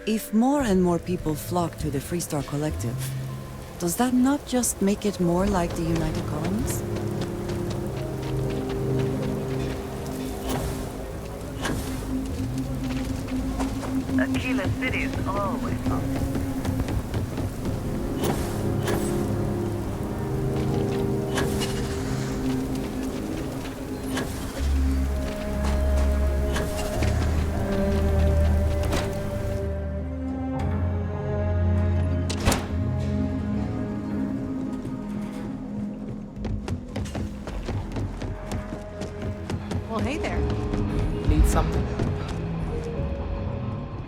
If more and more people flock to the Freestar Collective, does that not just make it more like the United Colonies? Aquila City is always haunted. Well, hey there. Need something?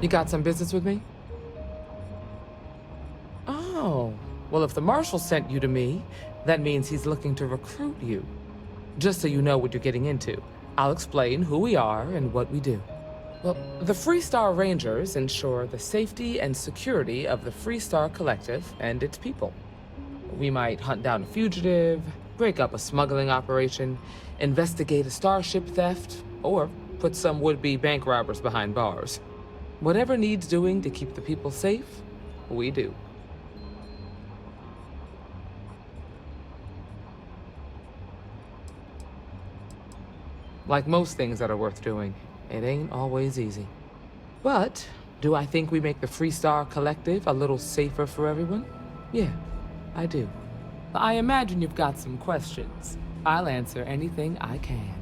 You got some business with me? Oh, well, if the Marshal sent you to me, that means he's looking to recruit you. Just so you know what you're getting into, I'll explain who we are and what we do. Well, the Freestar Rangers ensure the safety and security of the Freestar Collective and its people. We might hunt down a fugitive, break up a smuggling operation, investigate a starship theft, or put some would-be bank robbers behind bars. Whatever needs doing to keep the people safe, we do. Like most things that are worth doing, it ain't always easy. But do I think we make the Freestar Collective a little safer for everyone? Yeah, I do. I imagine you've got some questions. I'll answer anything I can.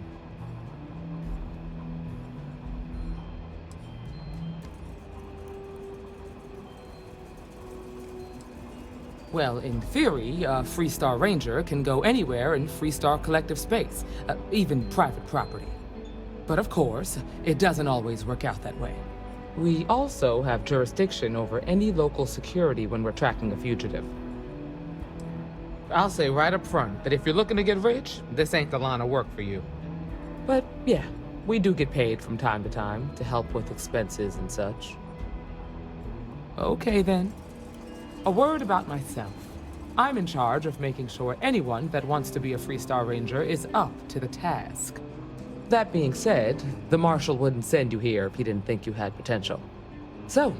Well, in theory, a Freestar Ranger can go anywhere in Freestar Collective space, even private property. But of course, it doesn't always work out that way. We also have jurisdiction over any local security when we're tracking a fugitive. I'll say right up front that if you're looking to get rich, this ain't the line of work for you. But yeah, we do get paid from time to time to help with expenses and such. Okay then. A word about myself. I'm in charge of making sure anyone that wants to be a Freestar Ranger is up to the task. That being said, the Marshal wouldn't send you here if he didn't think you had potential. So,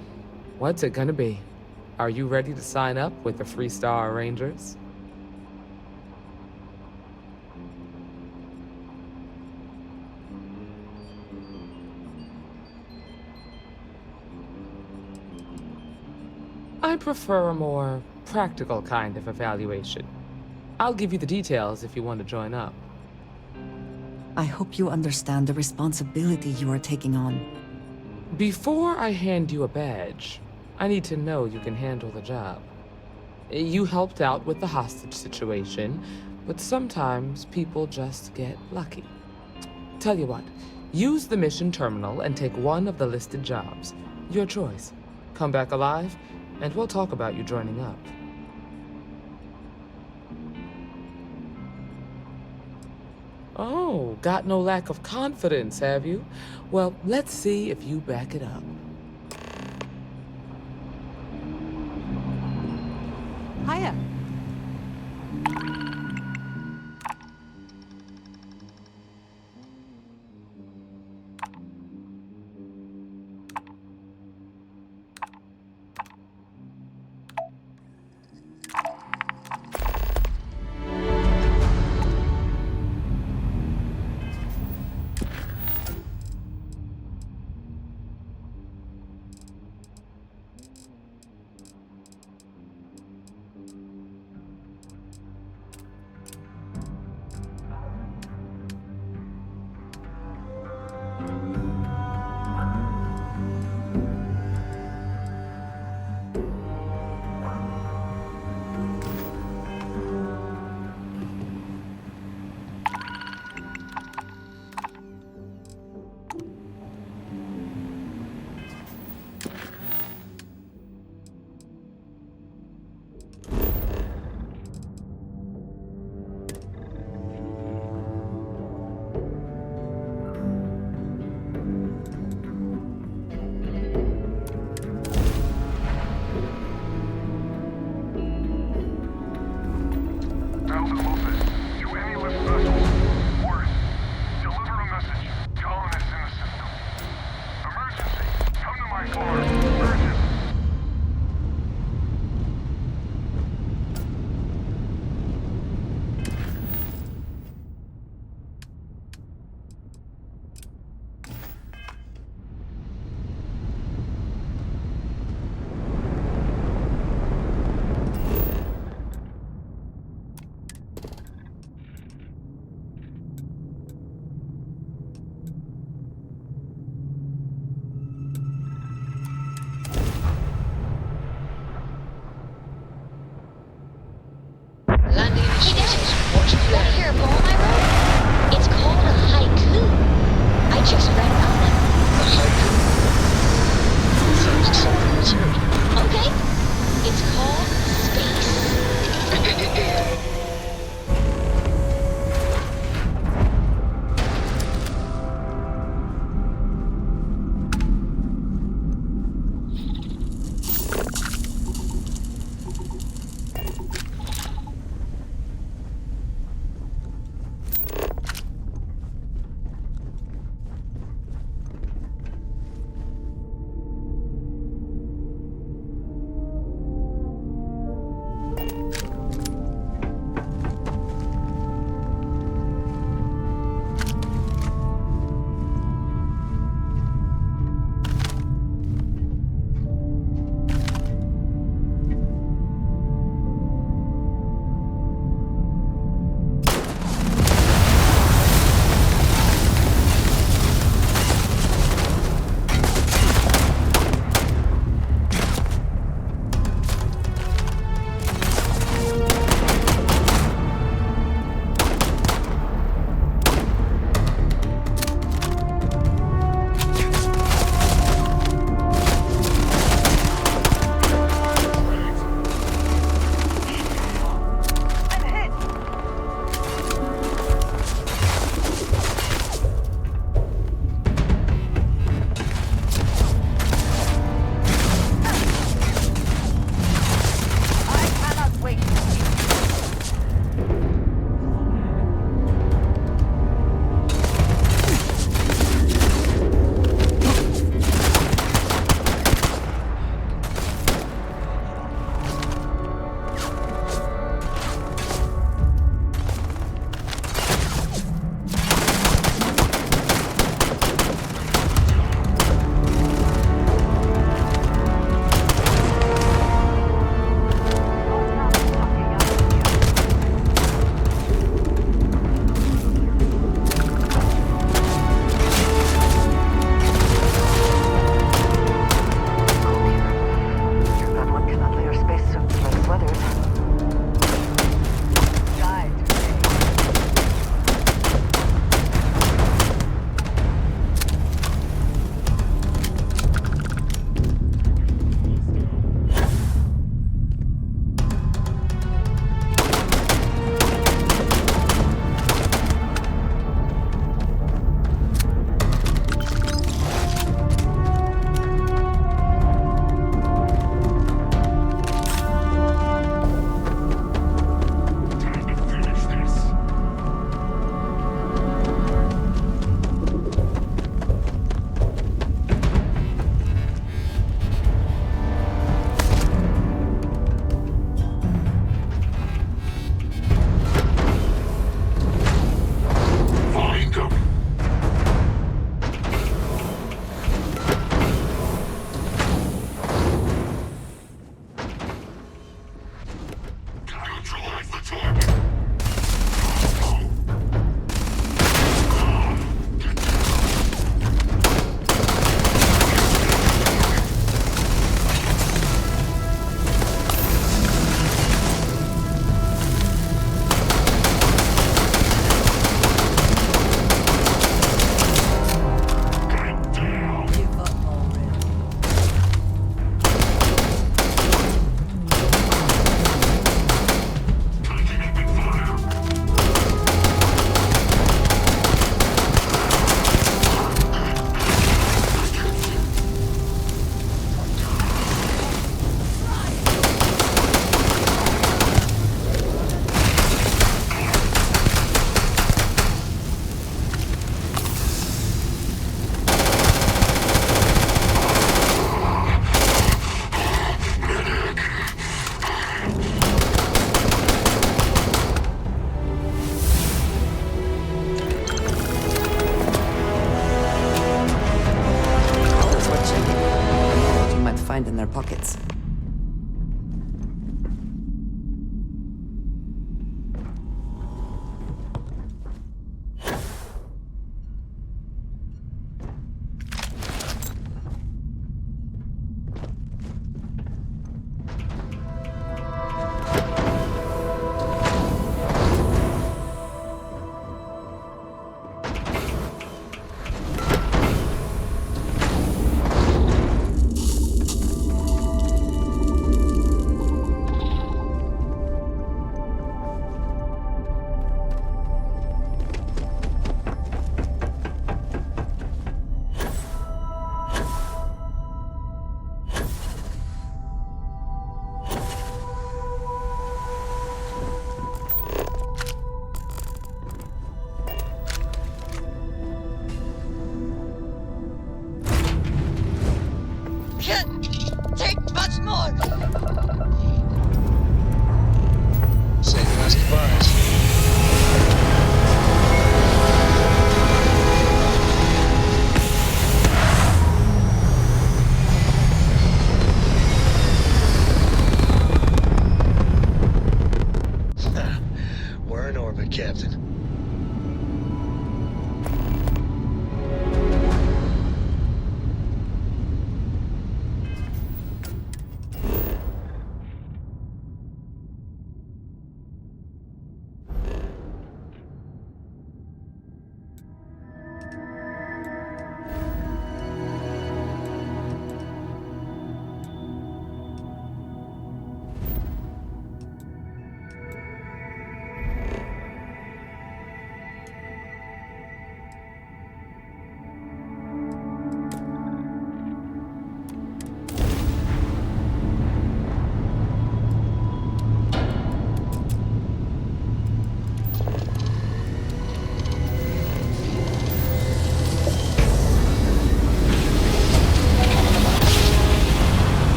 what's it gonna be? Are you ready to sign up with the Freestar Rangers? I prefer a more practical kind of evaluation. I'll give you the details if you want to join up. I hope you understand the responsibility you are taking on. Before I hand you a badge, I need to know you can handle the job. You helped out with the hostage situation, but sometimes people just get lucky. Tell you what, use the mission terminal and take one of the listed jobs. Your choice. Come back alive, and we'll talk about you joining up. Oh, got no lack of confidence, have you? Well, let's see if you back it up. Hiya.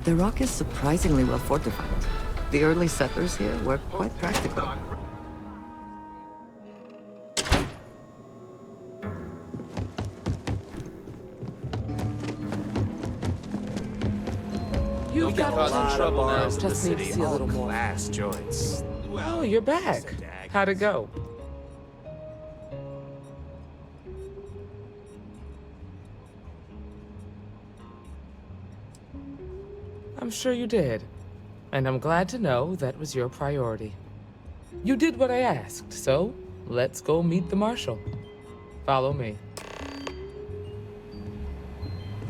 The rock is surprisingly well fortified. The early settlers here were quite practical. You've got a lot of trouble now. bars in the Just need to city, see a all little more. class joints. Oh, you're back. How'd it go? I'm sure you did. And I'm glad to know that was your priority. You did what I asked, so let's go meet the marshal. Follow me.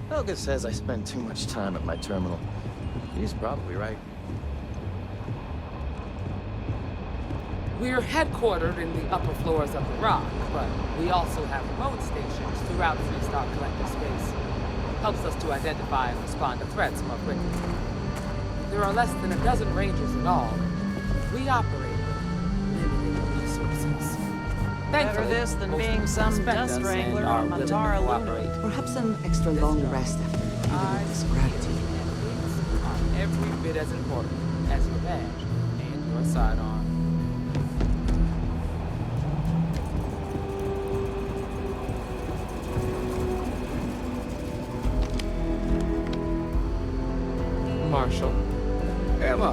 Helga says I spend too much time at my terminal. He's probably right. We're headquartered in the upper floors of the rock, but we also have remote stations throughout Freestar collective space. Helps us to identify and respond to threats more quickly. There are less than a dozen rangers in all. We operate with limited resources. Better this than being some dust wrangler on Montara Luna. Perhaps an extra long rest after dealing with this gravity. Are every bit as important as your badge and your sidearm. Marshal. Emma!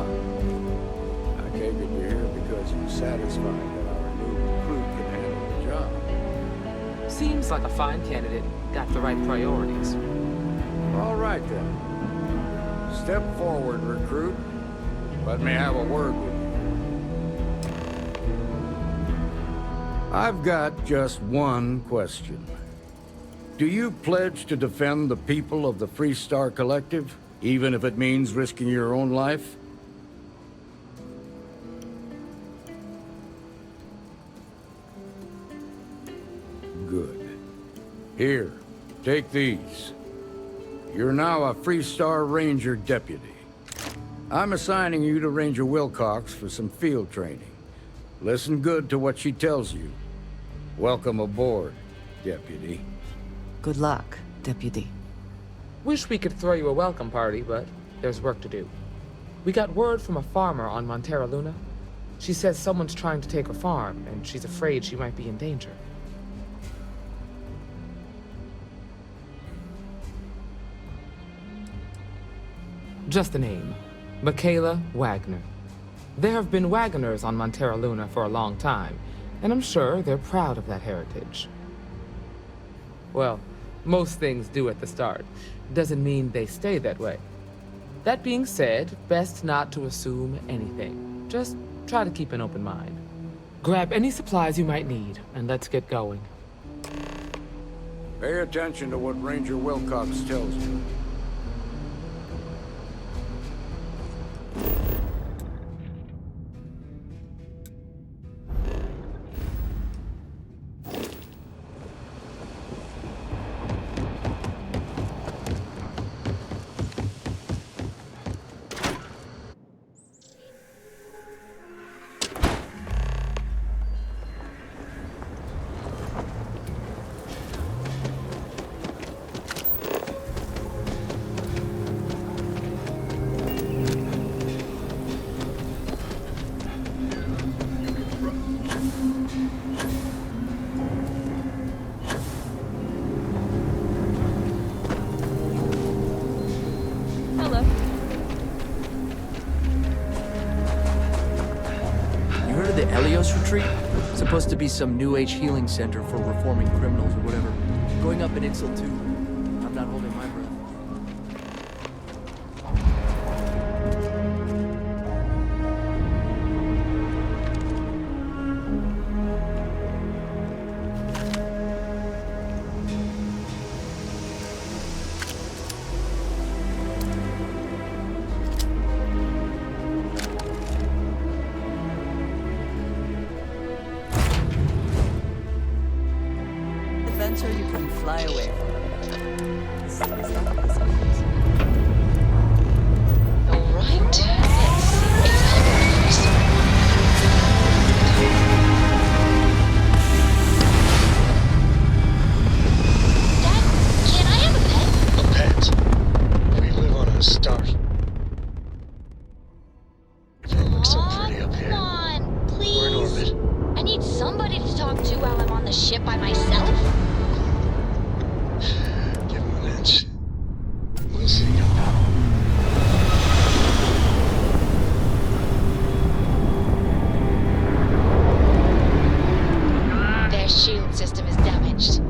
I take it you're here because you're satisfied that our new recruit can handle the job. Seems like a fine candidate. Got the right priorities. All right, then. Step forward, recruit. Let me have a word with you. I've got just one question. Do you pledge to defend the people of the Freestar Collective? Even if it means risking your own life? Good. Here, take these. You're now a Freestar Ranger deputy. I'm assigning you to Ranger Wilcox for some field training. Listen good to what she tells you. Welcome aboard, deputy. Good luck, Deputy. Wish we could throw you a welcome party, but there's work to do. We got word from a farmer on Montara Luna. She says someone's trying to take her farm, and she's afraid she might be in danger. Just the name. Michaela Wagner. There have been Wagoners on Montara Luna for a long time, and I'm sure they're proud of that heritage. Well, most things do at the start. Doesn't mean they stay that way. That being said, best not to assume anything. Just try to keep an open mind. Grab any supplies you might need, and let's get going. Pay attention to what Ranger Wilcox tells you. Hello. You heard of the Elios retreat? Supposed to be some new age healing center for reforming criminals or whatever. Going up in Ixel too. I'm not holding my breath. Adventure you can fly away from. Their shield system is damaged.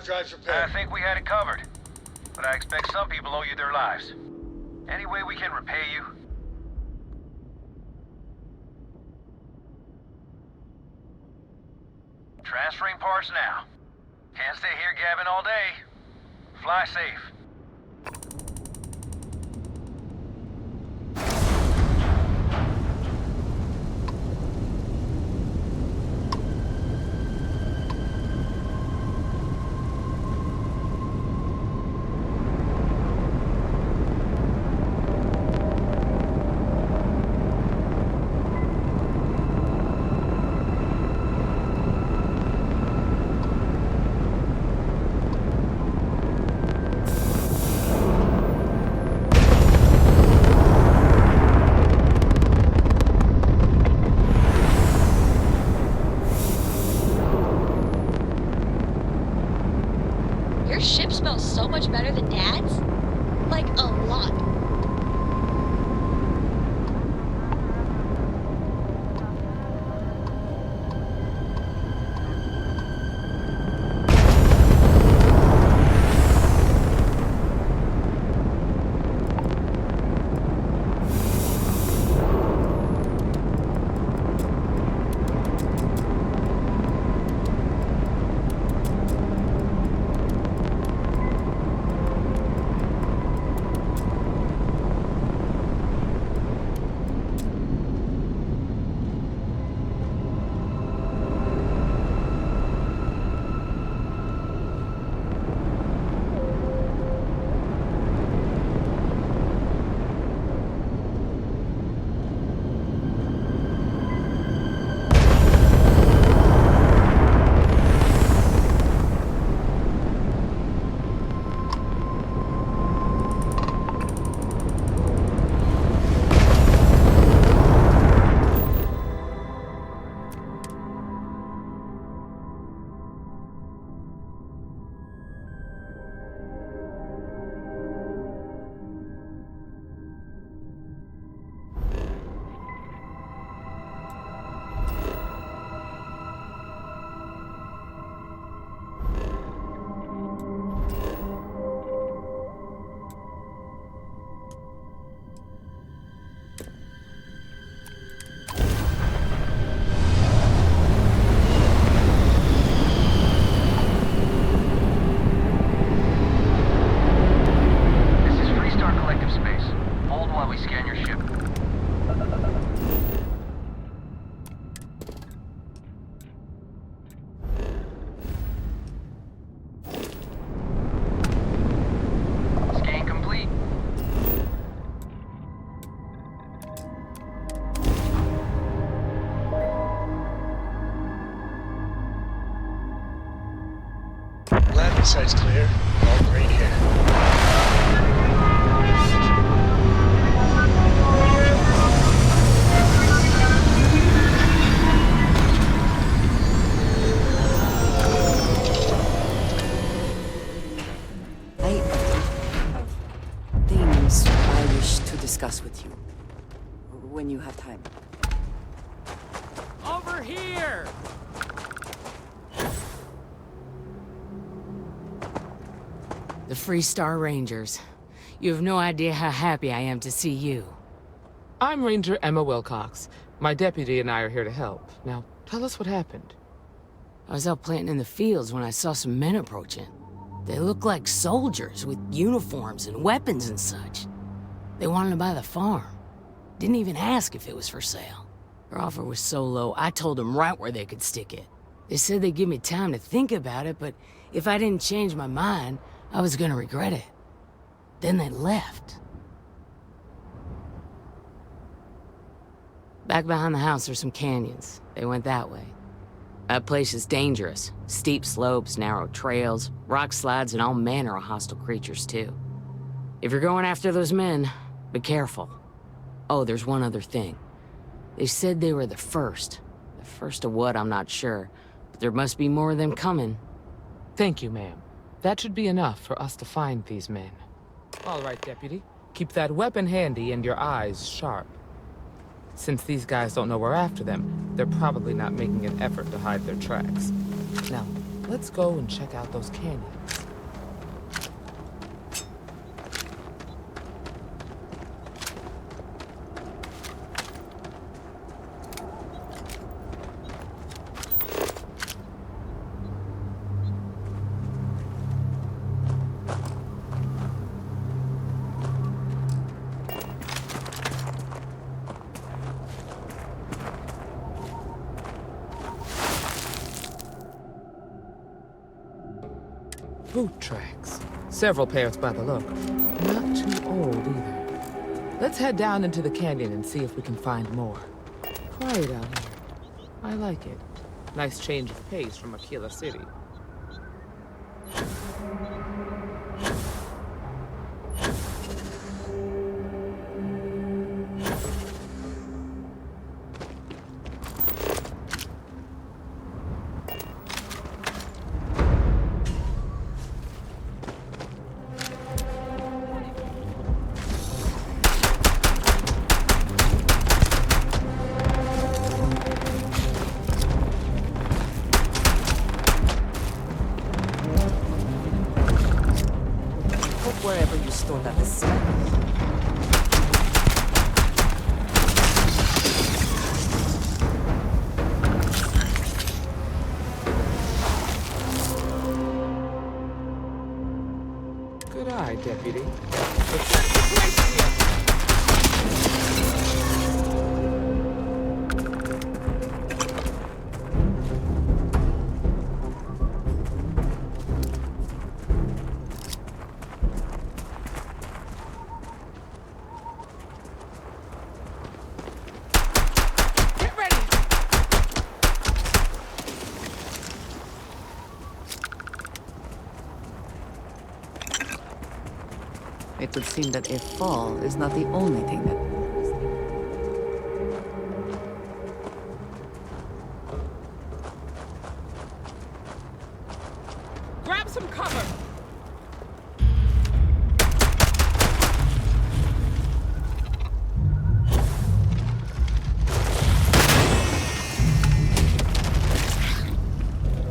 drives repaired. I think we had it covered. But I expect some people owe you their lives. Any way we can repay you? Transferring parts now. Can't stay here gabbing all day. Fly safe. Your ship smells so much better than Dad's? Like, a lot. side's clear. All green here. Things I wish to discuss with you. When you have time. Over here! The Freestar Rangers. You have no idea how happy I am to see you. I'm Ranger Emma Wilcox. My deputy and I are here to help. Now, tell us what happened. I was out planting in the fields when I saw some men approaching. They looked like soldiers with uniforms and weapons and such. They wanted to buy the farm. Didn't even ask if it was for sale. Their offer was so low, I told them right where they could stick it. They said they'd give me time to think about it, but if I didn't change my mind, I was gonna regret it. Then they left. Back behind the house there's some canyons. They went that way. That place is dangerous. Steep slopes, narrow trails, rock slides, and all manner of hostile creatures, too. If you're going after those men, be careful. Oh, there's one other thing. They said they were the first. The first of what, I'm not sure. But there must be more of them coming. Thank you, ma'am. That should be enough for us to find these men. All right, deputy. Keep that weapon handy and your eyes sharp. Since these guys don't know we're after them, they're probably not making an effort to hide their tracks. Now, let's go and check out those canyons. Boot tracks. Several pairs by the look. Not too old either. Let's head down into the canyon and see if we can find more. Quiet out here. I like it. Nice change of pace from Aquila City. Wherever you store that is safe. Good eye, deputy. Let's set the place here. It would seem that a fall is not the only thing that... Grab some cover!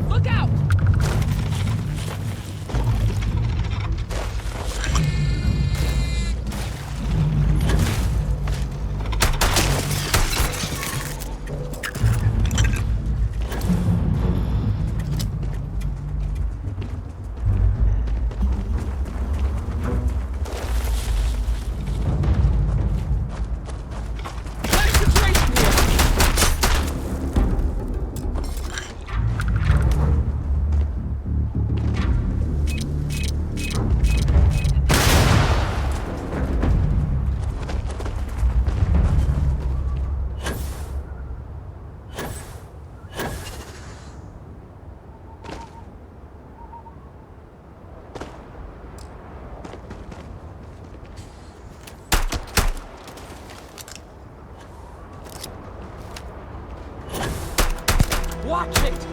Look out! Watch it!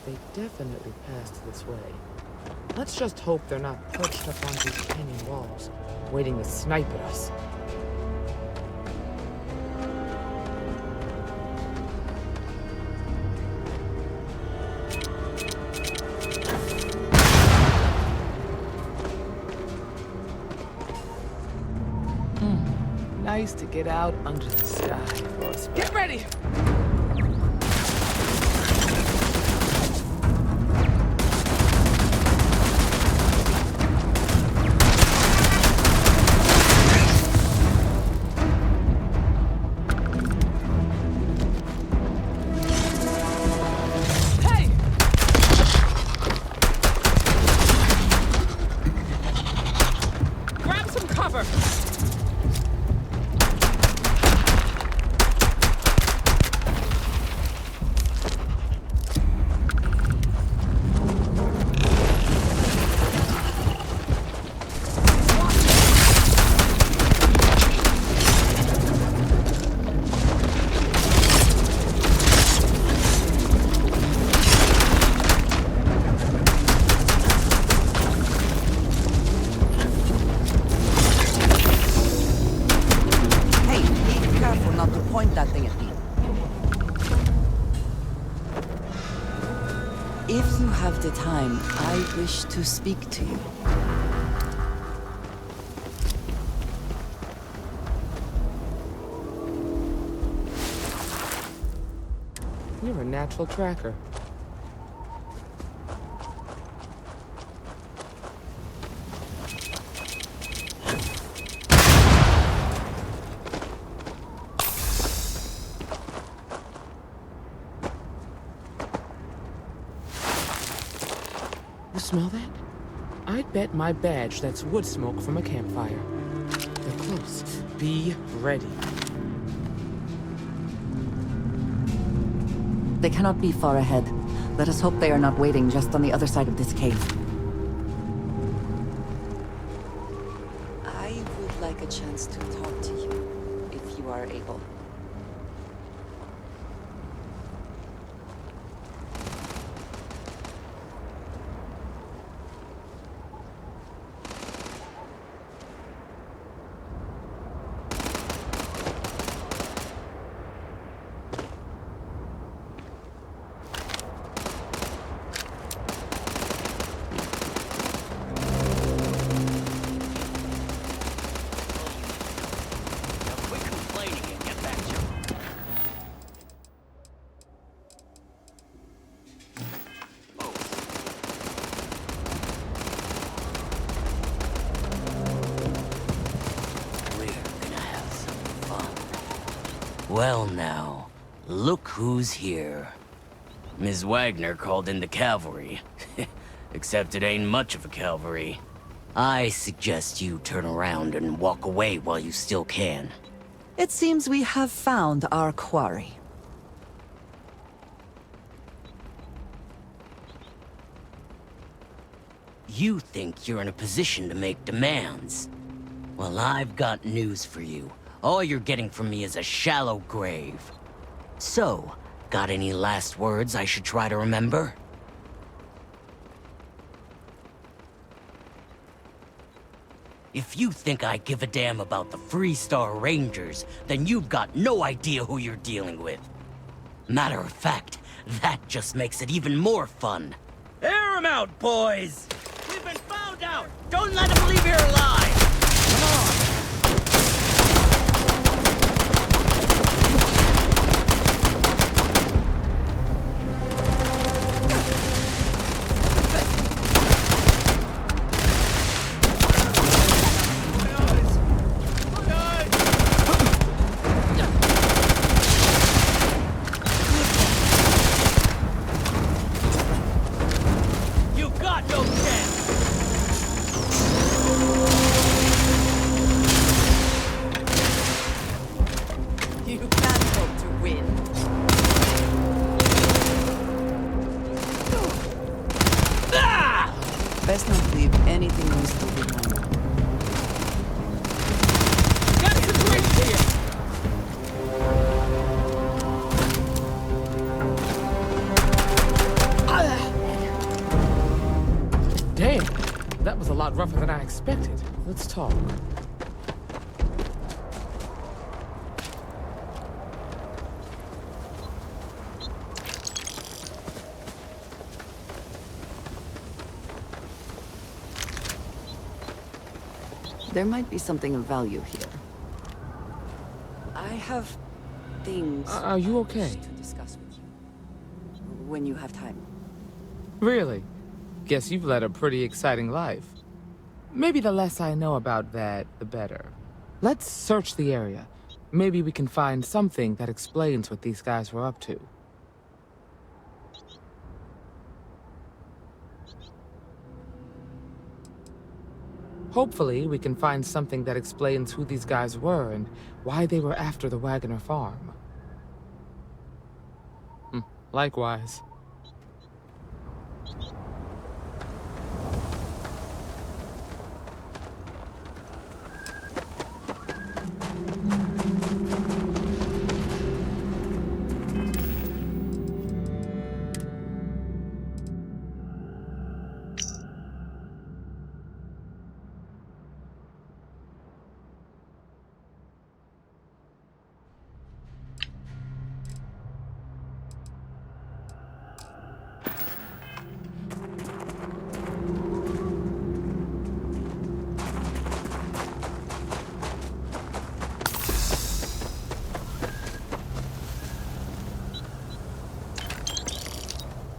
They definitely passed this way. Let's just hope they're not perched up on these canyon walls, waiting to snipe at us. Nice to get out under the sky for us. Get ready! That thing at me. If you have the time, I wish to speak to you. You're a natural tracker. You smell that? I'd bet my badge that's wood smoke from a campfire. They're close. Be ready. They cannot be far ahead. Let us hope they are not waiting just on the other side of this cave. I would like a chance to talk to you, if you are able. Well now, look who's here. Ms. Wagner called in the cavalry. Except it ain't much of a cavalry. I suggest you turn around and walk away while you still can. It seems we have found our quarry. You think you're in a position to make demands. Well, I've got news for you. All you're getting from me is a shallow grave. So, got any last words I should try to remember? If you think I give a damn about the Freestar Rangers, then you've got no idea who you're dealing with. Matter of fact, that just makes it even more fun. Air 'em out, boys! We've been found out! Don't let them leave here alive! Come on! Best not to leave anything useful behind. Got a situation here! Damn, that was a lot rougher than I expected. Let's talk. There might be something of value here. I have things Are you okay? to discuss with you. When you have time. Really? Guess you've led a pretty exciting life. Maybe the less I know about that, the better. Let's search the area. Maybe we can find something that explains what these guys were up to. Hopefully, we can find something that explains who these guys were and why they were after the Wagoner farm. Likewise.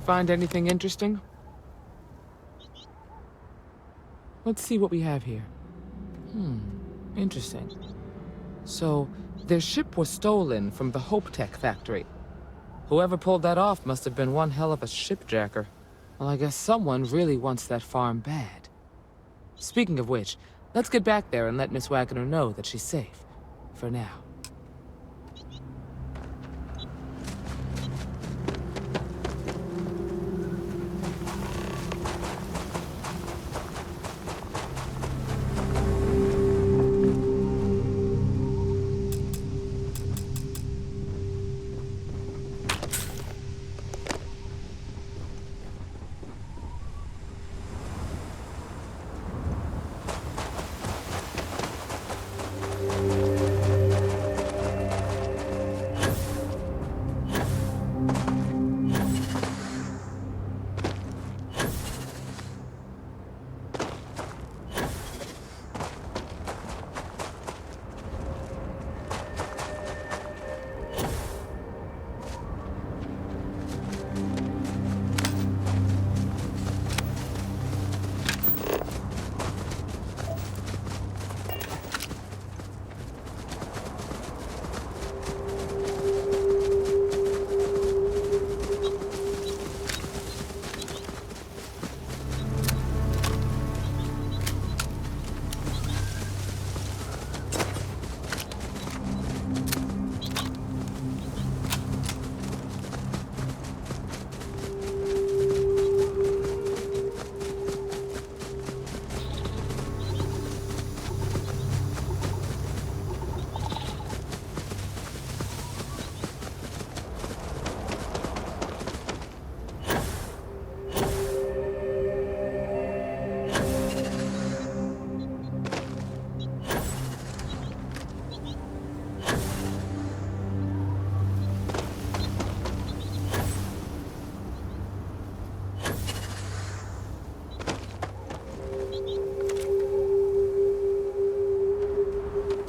Find anything interesting? Let's see what we have here. Interesting. So, their ship was stolen from the Hope Tech factory. Whoever pulled that off must have been one hell of a shipjacker. Well, I guess someone really wants that farm bad. Speaking of which, let's get back there and let Miss Wagoner know that she's safe. For now.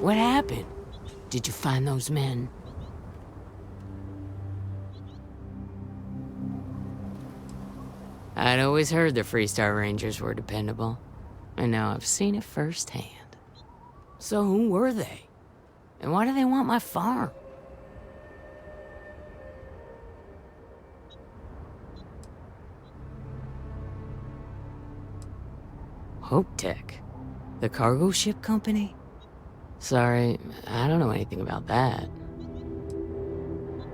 What happened? Did you find those men? I'd always heard the Freestar Rangers were dependable, and now I've seen it firsthand. So who were they? And why do they want my farm? Hope Tech? The cargo ship company? Sorry, I don't know anything about that.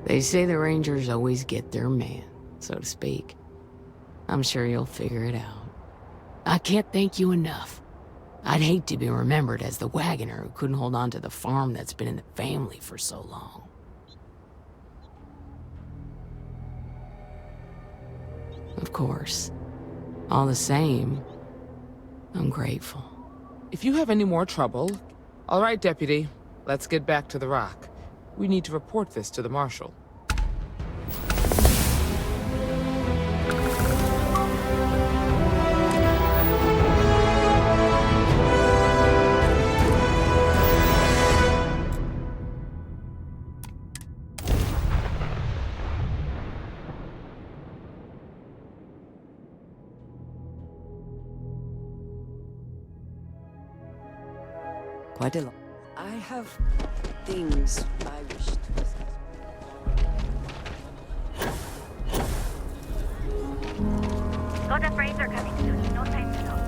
They say the Rangers always get their man, so to speak. I'm sure you'll figure it out. I can't thank you enough. I'd hate to be remembered as the wagoner who couldn't hold on to the farm that's been in the family for so long. Of course. All the same, I'm grateful. If you have any more trouble... All right, Deputy. Let's get back to the rock. We need to report this to the Marshal. Quite a lot. I have things I wish to discuss. Got a freighter coming soon. No time to talk.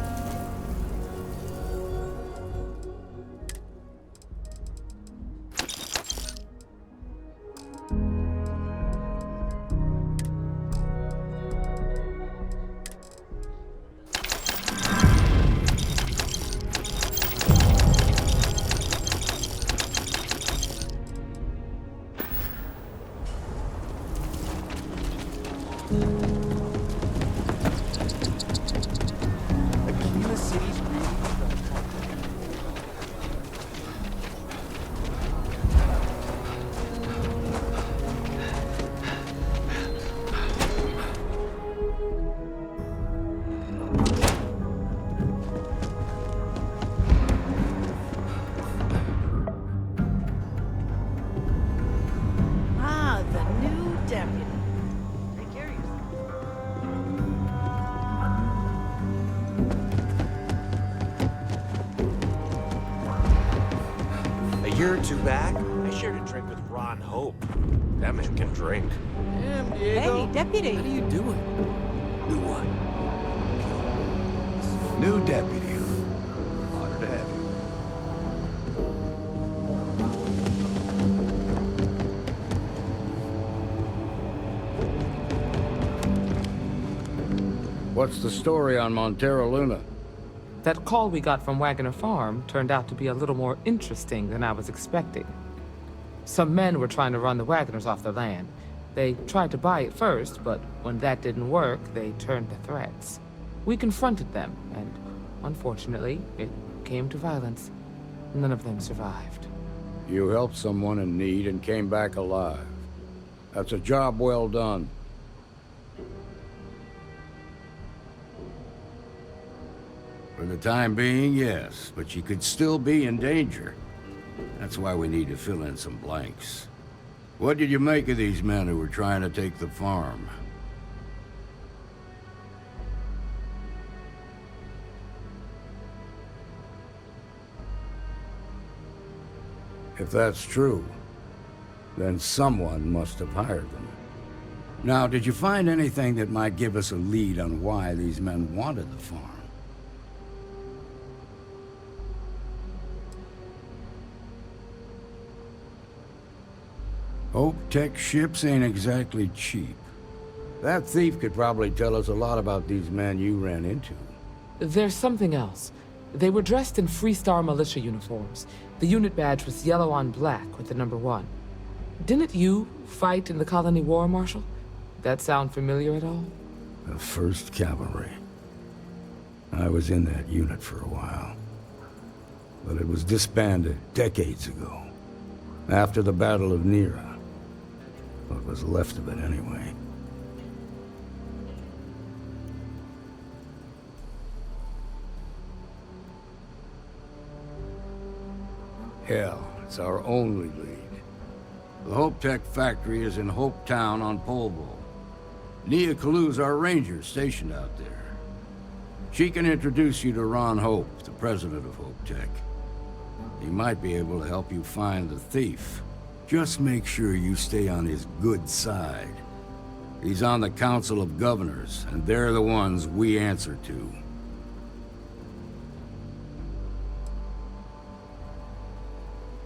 Ah, the new deputy. Take care of yourself. A year or two back, I shared a drink with Ron Hope. That man can drink. Damn, Diego. Hey, deputy. What are you doing? New one. New deputy. Honored to have you. What's the story on Montero Luna? That call we got from Wagoner Farm turned out to be a little more interesting than I was expecting. Some men were trying to run the Wagoners off the land. They tried to buy it first, but when that didn't work, they turned to threats. We confronted them, and unfortunately, it came to violence. None of them survived. You helped someone in need and came back alive. That's a job well done. For the time being, yes, but you could still be in danger. That's why we need to fill in some blanks. What did you make of these men who were trying to take the farm? If that's true, then someone must have hired them. Now, did you find anything that might give us a lead on why these men wanted the farm? Hope Tech ships ain't exactly cheap. That thief could probably tell us a lot about these men you ran into. There's something else. They were dressed in Freestar militia uniforms. The unit badge was yellow on black with the number 1. Didn't you fight in the Colony War, Marshal? That sound familiar at all? The 1st Cavalry. I was in that unit for a while. But it was disbanded decades ago. After the Battle of Nera. What was left of it, anyway. Hell, it's our only lead. The Hope Tech factory is in Hope Town on Pole Bowl. Nia Kalu's our ranger stationed out there. She can introduce you to Ron Hope, the president of Hope Tech. He might be able to help you find the thief. Just make sure you stay on his good side. He's on the Council of Governors, and they're the ones we answer to.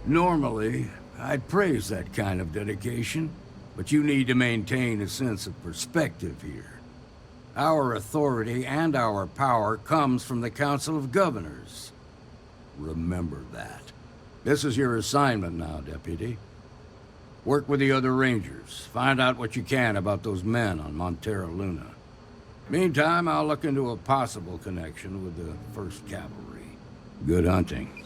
Normally, I'd praise that kind of dedication, but you need to maintain a sense of perspective here. Our authority and our power comes from the Council of Governors. Remember that. This is your assignment now, Deputy. Work with the other Rangers. Find out what you can about those men on Montera Luna. Meantime, I'll look into a possible connection with the 1st Cavalry. Good hunting.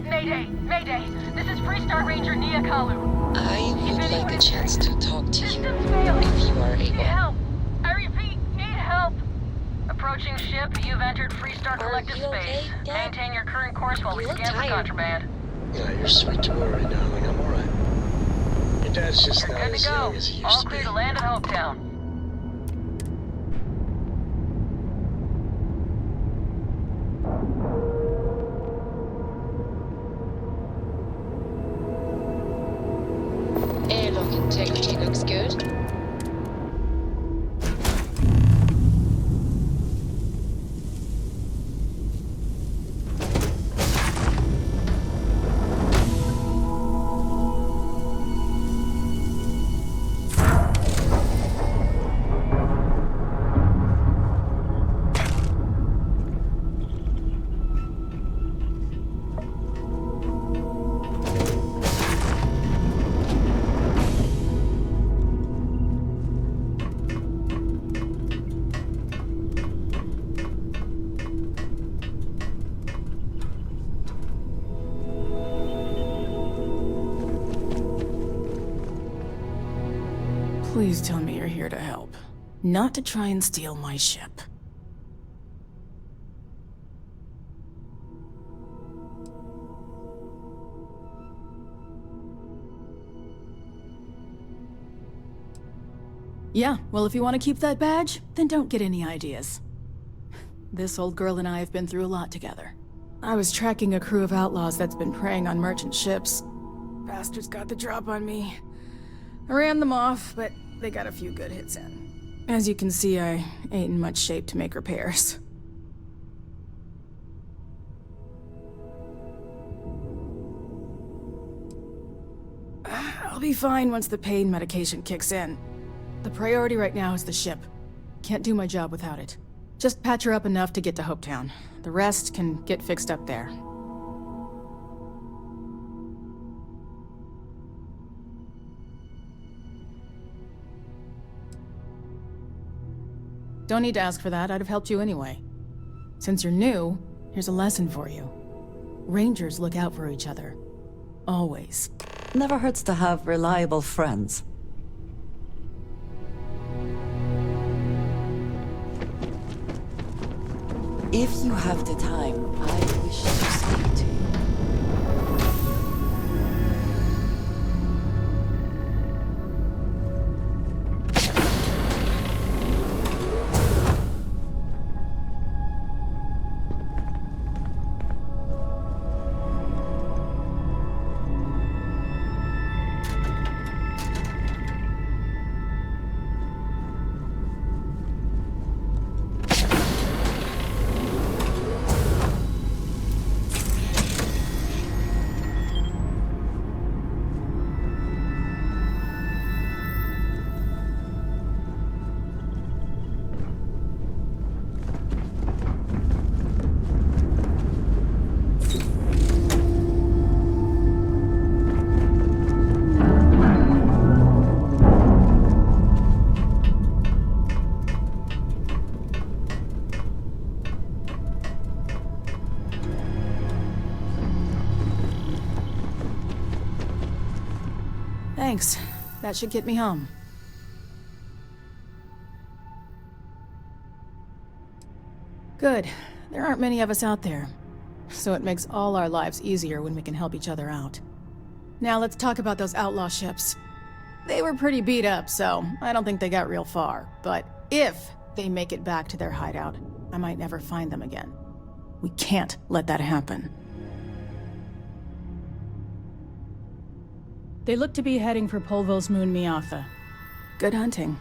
Mayday! This is Freestar Ranger Nia Kalu. I would like a chance to talk to you, failing. if you are Need able. help! I repeat, need help! Approaching ship, you've entered Freestar Collective you okay, space. Dad? Maintain your current course while we You look scan for tired. contraband. Yeah, you're sweet to worry, darling. I'm alright. Your dad's just You're not good as to young go. as he used All to be. clear to land at Hopetown. Airlock integrity looks good. Please tell me you're here to help, not to try and steal my ship. Yeah, well, if you want to keep that badge, then don't get any ideas. This old girl and I have been through a lot together. I was tracking a crew of outlaws that's been preying on merchant ships. Bastards got the drop on me. I ran them off, but they got a few good hits in. As you can see, I ain't in much shape to make repairs. I'll be fine once the pain medication kicks in. The priority right now is the ship. Can't do my job without it. Just patch her up enough to get to Hopetown. The rest can get fixed up there. Don't need to ask for that, I'd have helped you anyway. Since you're new, here's a lesson for you. Rangers look out for each other. Always. Never hurts to have reliable friends. If you have the time, I wish to speak to you. Thanks. That should get me home. Good. There aren't many of us out there, so it makes all our lives easier when we can help each other out. Now let's talk about those outlaw ships. They were pretty beat up, so I don't think they got real far. But if they make it back to their hideout, I might never find them again. We can't let that happen. They look to be heading for Polvo's moon Miatha. Good hunting.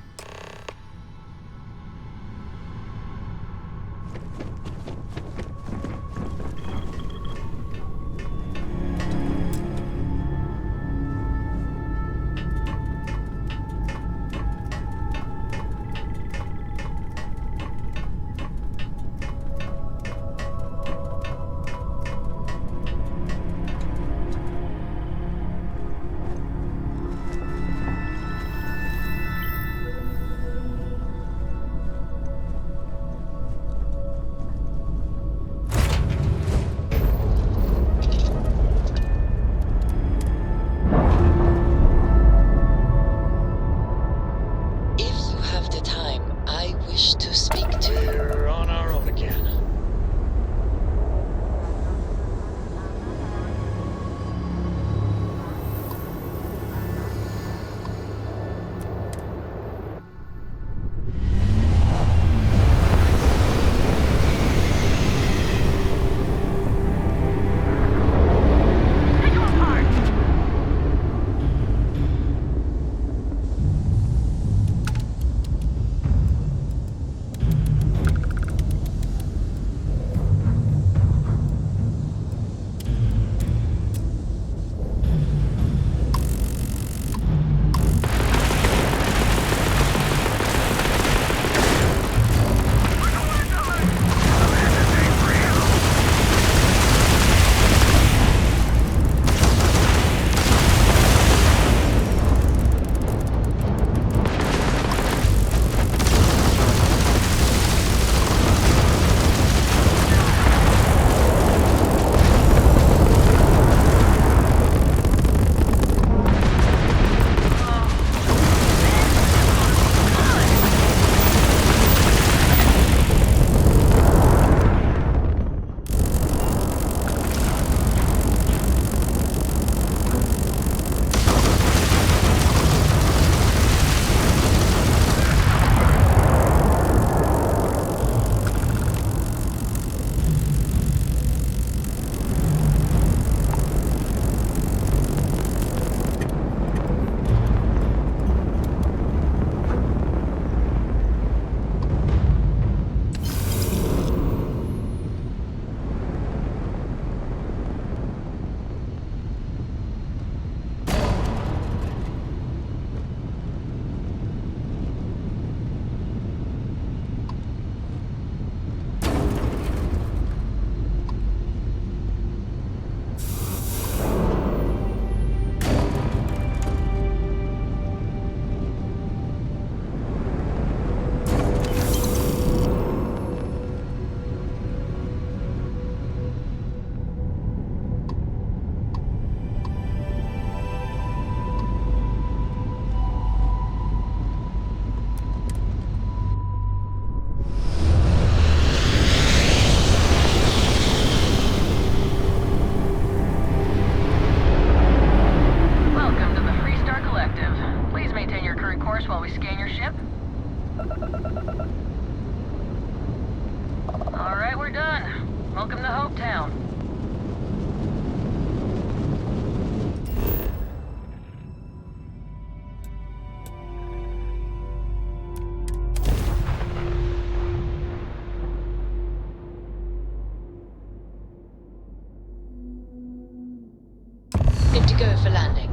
Good to go for landing.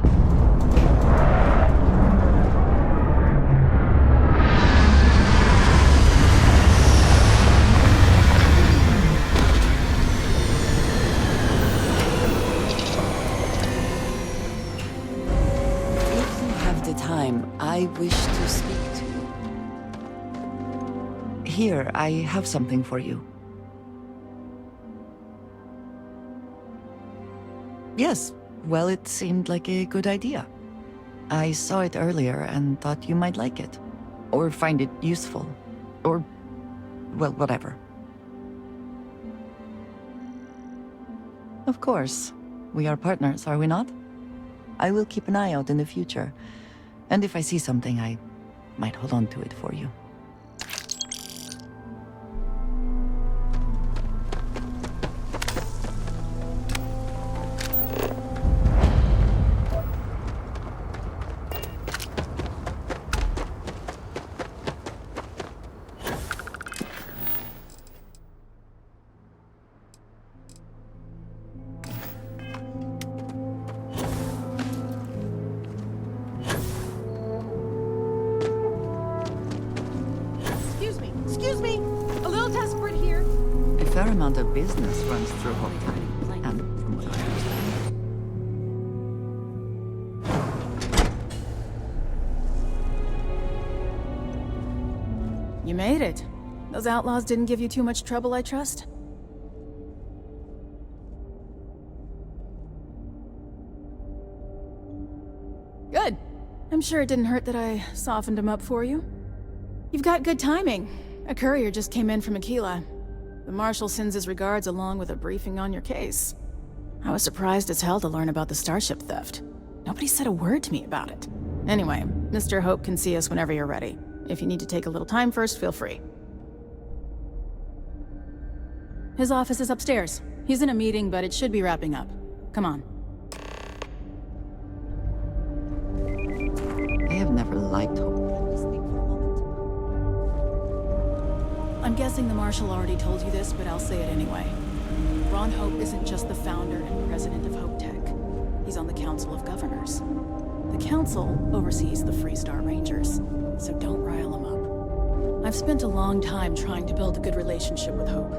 If you have the time, I wish to speak to you. Here, I have something for you. Yes, well, it seemed like a good idea. I saw it earlier and thought you might like it. Or find it useful. Or, well, whatever. Of course. We are partners, are we not? I will keep an eye out in the future. And if I see something, I might hold on to it for you. Excuse me! A little desperate here. A fair amount of business runs through Hope, and from what I understand. You made it. Those outlaws didn't give you too much trouble, I trust? Good. I'm sure it didn't hurt that I softened him up for you. You've got good timing. A courier just came in from Aquila. The Marshal sends his regards along with a briefing on your case. I was surprised as hell to learn about the starship theft. Nobody said a word to me about it. Anyway, Mr. Hope can see us whenever you're ready. If you need to take a little time first, feel free. His office is upstairs. He's in a meeting, but it should be wrapping up. Come on. I have never liked Hope. I'm guessing the Marshal already told you this, but I'll say it anyway. Ron Hope isn't just the founder and president of Hope Tech. He's on the Council of Governors. The Council oversees the Freestar Rangers, so don't rile him up. I've spent a long time trying to build a good relationship with Hope.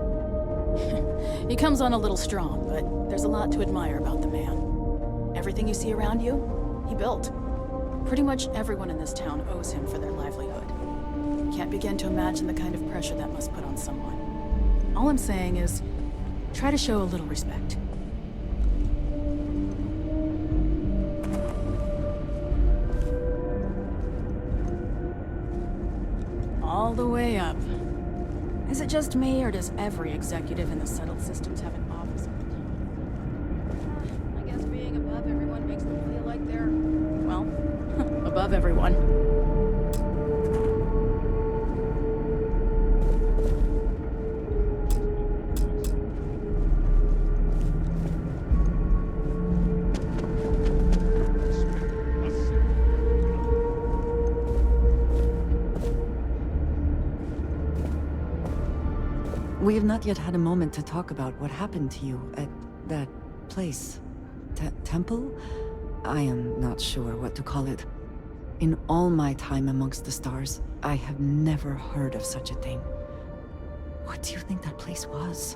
He comes on a little strong, but there's a lot to admire about the man. Everything you see around you, he built. Pretty much everyone in this town owes him for their livelihood. Can't begin to imagine the kind of pressure that must put on someone. All I'm saying is, try to show a little respect. All the way up. Is it just me, or does every executive in the settled systems have an office at the top? I guess being above everyone makes them feel like they're, well, above everyone. We have not yet had a moment to talk about what happened to you at that place. Temple? I am not sure what to call it. In all my time amongst the stars, I have never heard of such a thing. What do you think that place was?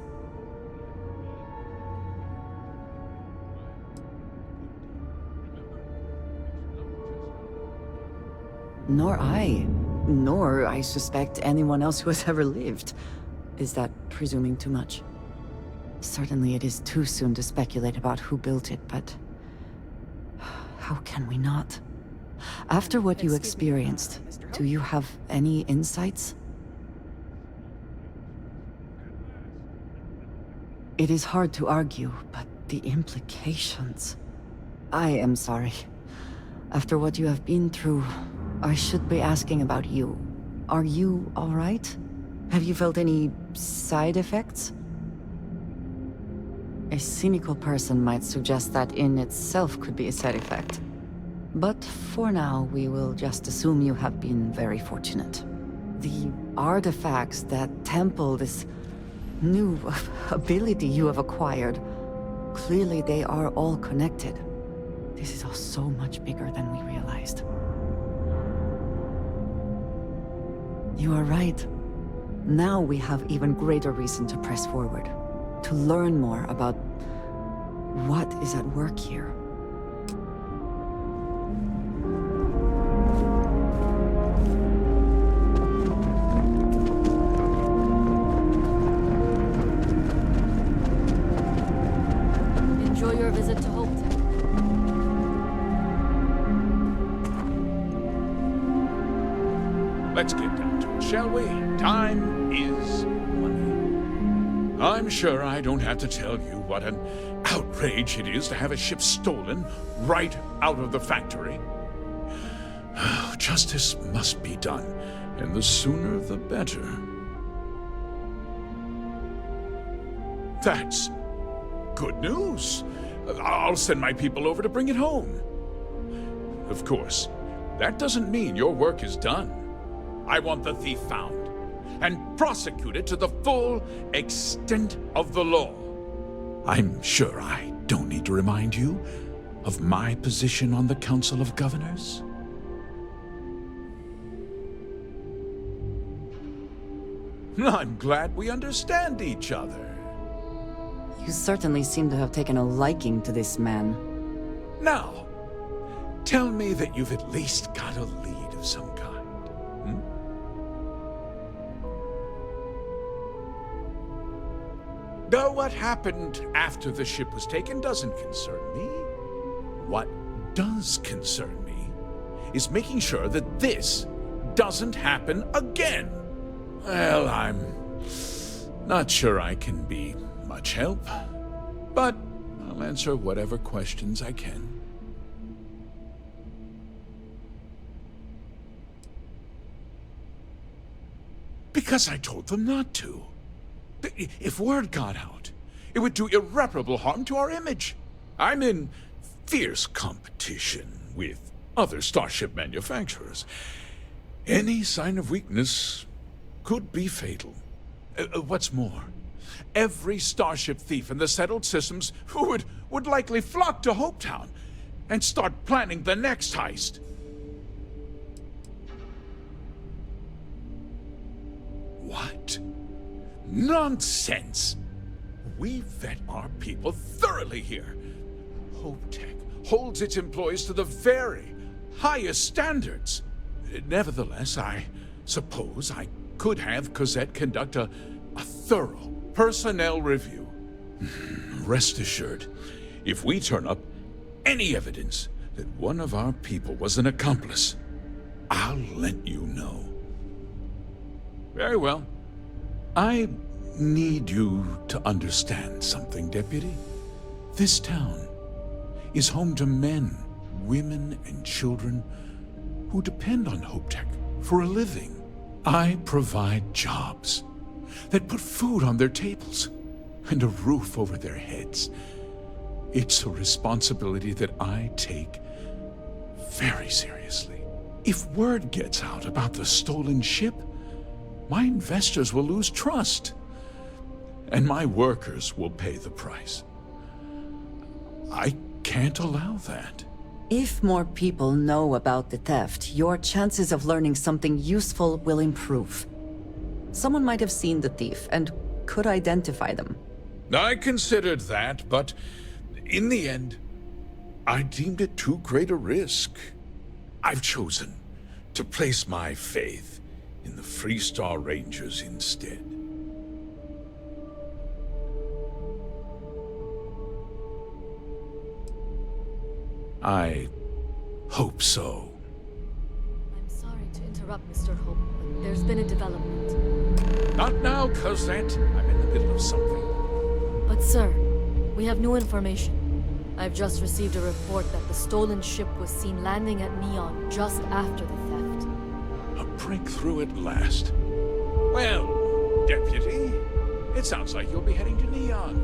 Nor I suspect anyone else who has ever lived. Is that presuming too much? Certainly it is too soon to speculate about who built it, but how can we not? After what you experienced, do you have any insights? It is hard to argue, but the implications... I am sorry. After what you have been through, I should be asking about you. Are you all right? Have you felt any side effects? A cynical person might suggest that in itself could be a side effect. But for now, we will just assume you have been very fortunate. The artifacts, that temple, this new ability you have acquired, clearly they are all connected. This is all so much bigger than we realized. You are right. Now we have even greater reason to press forward, to learn more about what is at work here. Enjoy your visit to Hope Tech. Let's get down to it, shall we? Time is money. I'm sure I don't have to tell you what an outrage it is to have a ship stolen right out of the factory. Justice must be done, and the sooner the better. That's good news. I'll send my people over to bring it home. Of course, that doesn't mean your work is done. I want the thief found and prosecuted to the full extent of the law. I'm sure I don't need to remind you of my position on the Council of Governors. I'm glad we understand each other. You certainly seem to have taken a liking to this man. Now, tell me that you've at least got a lead of some kind. Though what happened after the ship was taken doesn't concern me. What does concern me is making sure that this doesn't happen again. Well, I'm not sure I can be much help, but I'll answer whatever questions I can. Because I told them not to. If word got out, it would do irreparable harm to our image. I'm in fierce competition with other starship manufacturers. Any sign of weakness could be fatal. What's more, every starship thief in the settled systems would likely flock to Hopetown and start planning the next heist. What? Nonsense! We vet our people thoroughly here. HopeTech holds its employees to the very highest standards. Nevertheless, I suppose I could have Cosette conduct a thorough personnel review. Rest assured, if we turn up any evidence that one of our people was an accomplice, I'll let you know. Very well. I need you to understand something, Deputy. This town is home to men, women, and children who depend on HopeTech for a living. I provide jobs that put food on their tables and a roof over their heads. It's a responsibility that I take very seriously. If word gets out about the stolen ship, my investors will lose trust, and my workers will pay the price. I can't allow that. If more people know about the theft, your chances of learning something useful will improve. Someone might have seen the thief and could identify them. I considered that, but in the end, I deemed it too great a risk. I've chosen to place my faith in the Freestar Rangers instead. I hope so. I'm sorry to interrupt, Mr. Hope, but there's been a development. Not now, Cosette. I'm in the middle of something. But sir, we have new information. I've just received a report that the stolen ship was seen landing at Neon just after the theft. A breakthrough at last. Well, Deputy, it sounds like you'll be heading to Neon,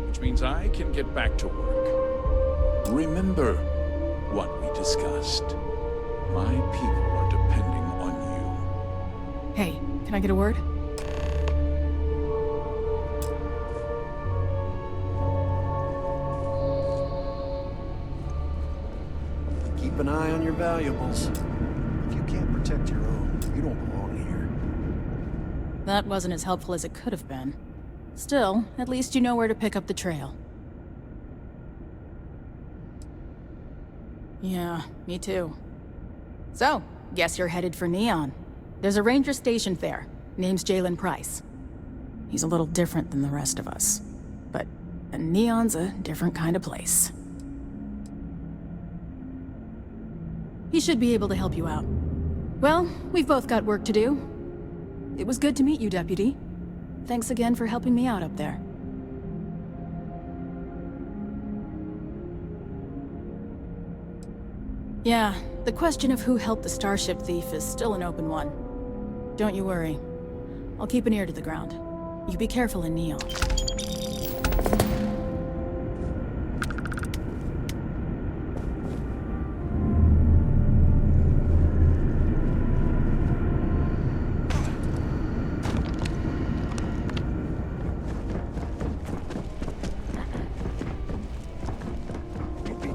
which means I can get back to work. Remember what we discussed. My people are depending on you. Hey, can I get a word? Keep an eye on your valuables. If you can't protect your own, you don't belong here. That wasn't as helpful as it could have been. Still, at least you know where to pick up the trail. Yeah, me too. So, guess you're headed for Neon. There's a ranger stationed there. Name's Jalen Price. He's a little different than the rest of us. But Neon's a different kind of place. He should be able to help you out. Well, we've both got work to do. It was good to meet you, Deputy. Thanks again for helping me out up there. Yeah, the question of who helped the Starship thief is still an open one. Don't you worry. I'll keep an ear to the ground. You be careful in Neon.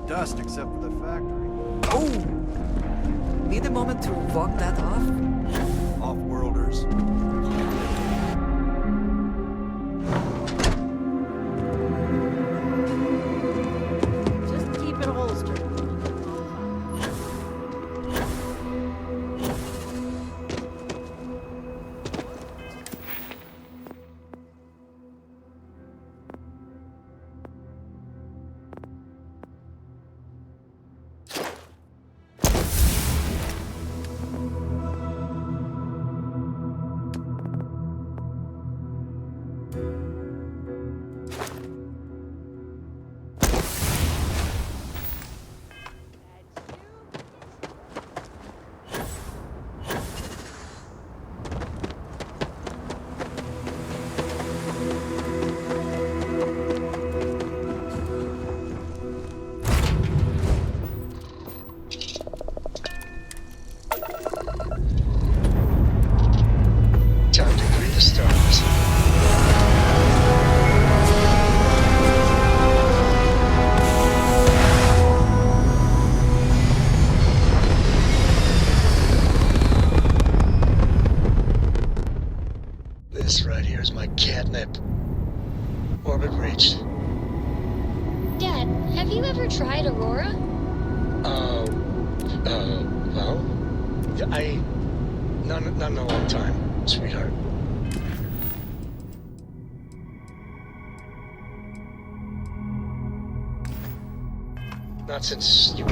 Dust except for the factory. Oh! Need a moment to walk that off? Off-worlders. Just keep it holstered. Time to greet the stars. This right here is my catnip. Orbit reached. Dad, have you ever tried Aurora? Well, not in a long time, sweetheart. Not since you